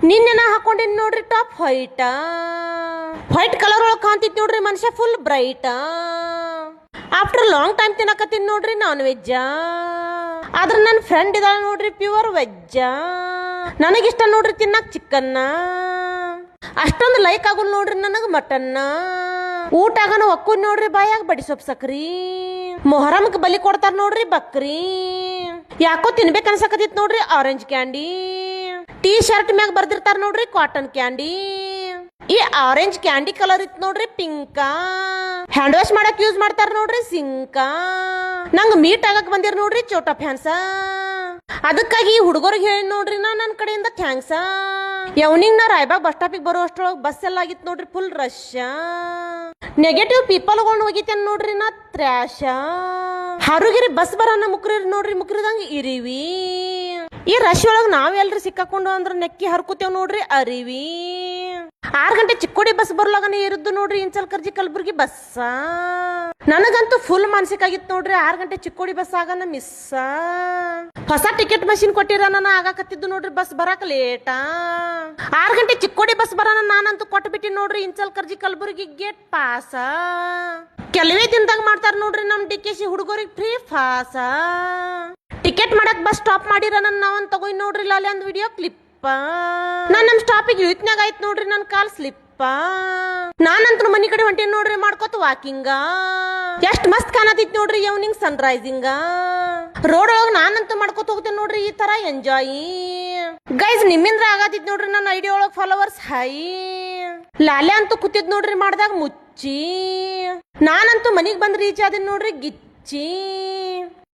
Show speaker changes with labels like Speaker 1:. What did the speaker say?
Speaker 1: ನಿನ್ನೆ ನಾ ಹಾಕೊಂಡಿನ್ ನೋಡ್ರಿ ಟಾಪ್ ವೈಟ್ ಕಲರ್ ಒಳಗೆ ಕಾಂತಿತ್ ನೋಡ್ರಿ ಮನುಷ್ಯ full bright. After long time ತಿನ್ನಕತ್ತೀನಿ ನೋಡ್ರಿ ನಾನ್ ವೆಜ್. ಆದ್ರ ನನ್ನ ಫ್ರೆಂಡ್ ಇದಾಳ ನೋಡ್ರಿ ಪ್ಯೂರ್ ವೆಜ್. ನನಗಿಷ್ಟ ನೋಡ್ರಿ ತಿನ್ನಕ್ ಚಿಕನ್ನ. ಅಷ್ಟೊಂದು ಲೈಕ್ ಆಗುಲ್ ನೋಡ್ರಿ ನನಗ ಮಟನ್ನ. ಊಟಾಗನ ಒಕ್ಕು ನೋಡ್ರಿ ಬಾಯಾಗ ಬಡಿ ಸೊಪ್ಪು ಸಕ್ರಿ. ಮೊಹರಮ್ಗೆ ಬಲಿ ಕೊಡ್ತಾರ ನೋಡ್ರಿ ಬಕ್ರಿ. ಯಾಕೋ ತಿನ್ಬೇಕ ಅನ್ಸಕತ್ತಿತ್ ನೋಡ್ರಿ ಆರೆಂಜ್ ಕ್ಯಾಂಡಿ. ಟೀ ಶರ್ಟ್ ಮ್ಯಾಗ ಬರ್ದಿರ್ತಾರ ನೋಡ್ರಿ ಕಾಟನ್ ಕ್ಯಾಂಡಿ. ಈ ಆರೆಂಜ್ ಕ್ಯಾಂಡಿ ಕಲರ್ ಇತ್ತು ನೋಡ್ರಿ ಪಿಂಕ. ಹ್ಯಾಂಡ್ ವಾಶ್ ಮಾಡಕ್ ಯೂಸ್ ಮಾಡ್ತಾರ ನೋಡ್ರಿ ಸಿಂಕ. ನಂಗ ಮೀಟ್ ಆಗಕ್ ಬಂದಿರ್ ನೋಡ್ರಿ ಚೋಟಾ ಫ್ಯಾನ್ಸ. ಅದಕ್ಕಾಗಿ ಹುಡುಗರಿಗೆ ಹೇಳಿ ನೋಡ್ರಿ ನನ್ನ ಕಡೆಯಿಂದ ಥ್ಯಾಂಕ್ಸ್. ಯವ್ನಿಂಗ್ ನಾ ರಾಯಬಾಗ್ ಬಸ್ ಸ್ಟಾಪಿಗೆ ಬರೋ ಅಷ್ಟ್ರೊಳಗೆ ಬಸ್ ಎಲ್ಲ ಆಗಿತ್ತು ನೋಡ್ರಿ ಫುಲ್ ರಶ್. ನೆಗೆಟಿವ್ ಪೀಪಲ್ಗೊಂಡು ಹೋಗಿತ್ತೇನ್ ನೋಡ್ರಿ ನಾ ತ್ರ್ಯಾಶ. ಹಾರುಗಿರಿ ಬಸ್ ಬರೋಣ ಮುಕ್ರಿ ನೋಡ್ರಿ ಮುಕ್ರಿದಂಗ ಇರಿವಿ. ಈ ರಶ್ ಒಳಗ್ ನಾವೆಲ್ರಿ ಸಿಕ್ಕಾಕೊಂಡು ಅಂದ್ರ ನೆಕ್ಕಿ ಹರ್ಕುತ್ತೇವ್ ನೋಡ್ರಿ ಅರಿವಿ. 6 ಗಂಟೆ ಚಿಕ್ಕೋಡಿ ಬಸ್ ಬರ್ಲಾಗನೆ ಇರುದ್ದು ನೋಡ್ರಿ ಇನ್ಸಲ್ಕರ್ಜಿ ಕಲಬುರ್ಗಿ ಬಸ್. ನನಗಂತೂ ಫುಲ್ ಮಾನಸಿಕ ಆಗಿತ್ತು ನೋಡ್ರಿ 6 ಗಂಟೆ ಚಿಕ್ಕೋಡಿ ಬಸ್ ಆಗನ ಮಿಸ್. ಹೊಸ ಟಿಕೆಟ್ ಮಷಿನ್ ಕೊಟ್ಟಿರ ನನ್ನ ಆಗಾಕತ್ತಿದ್ದು ನೋಡ್ರಿ ಬಸ್ ಬರಾಕ ಲೇಟ. 6 ಗಂಟೆ ಚಿಕ್ಕೋಡಿ ಬಸ್ ಬರೋಣ ನಾನಂತೂ ಕೊಟ್ಬಿಟ್ಟಿ ನೋಡ್ರಿ ಇನ್ಸಲ್ಕರ್ಜಿ ಕಲಬುರ್ಗಿ ಗೇಟ್ ಪಾಸ. ಕೆಲವೇ ದಿನದಾಗ ಮಾಡ್ತಾರ ನೋಡ್ರಿ ನಮ್ ಡಿಕೆಶಿ ಹುಡುಗರಿಗೆ ಫ್ರೀ ಪಾಸ. ಟಿಕೆಟ್ ಮಾಡಕ್ ಬಸ್ ಸ್ಟಾಪ್ ಮಾಡಿರ ನಾವನ್ ತಗೋಯ್ ನೋಡ್ರಿ ಲಾಲೆ ಒಂದ್ ವಿಡಿಯೋ ಕ್ಲಿಪ್. ನಾನ್ ನಮ್ ಸ್ಟಾಪಿಗೆ ಇಳಿತ್ನಾಗ ಆಯ್ತು ನೋಡ್ರಿ ನನ್ ಕಾಲ್ ಸ್ಲಿಪ್. ನಾನಂತೂ ಮನಿ ಕಡೆ ಹೊಂಟೇನ್ ನೋಡ್ರಿ ಮಾಡ್ಕೋತ ವಾಕಿಂಗ. ಎಷ್ಟ್ ಮಸ್ತ್ ಕಾಣತಿತ್ ನೋಡ್ರಿ ಈವ್ನಿಂಗ್ ಸನ್ರೈಸಿಂಗ. ರೋಡ್ ಒಳಗ್ ನಾನಂತೂ ಮಾಡ್ಕೋತ ಹೋಗ್ತೇನೆ ನೋಡ್ರಿ ಈ ತರ ಎಂಜಾಯ್. ಗೈಸ್ ನಿಮ್ಮಿಂದ್ರ ಆಗತಿತ್ ನೋಡ್ರಿ ನನ್ನ ಐಡಿಯಾ ಒಳಗ್ ಫಾಲೋವರ್ಸ್ ಹೈ. ಲಾಲೆ ಅಂತೂ ಕೂತಿದ್ ನೋಡ್ರಿ ಮಾಡ್ದಾಗ ಮುಚ್ಚಿ. ನಾನಂತೂ ಮನಿಗ್ ಬಂದ್ ರೀಚ್ ಆದಿನ್ ನೋಡ್ರಿ ಗಿಚ್ಚಿ.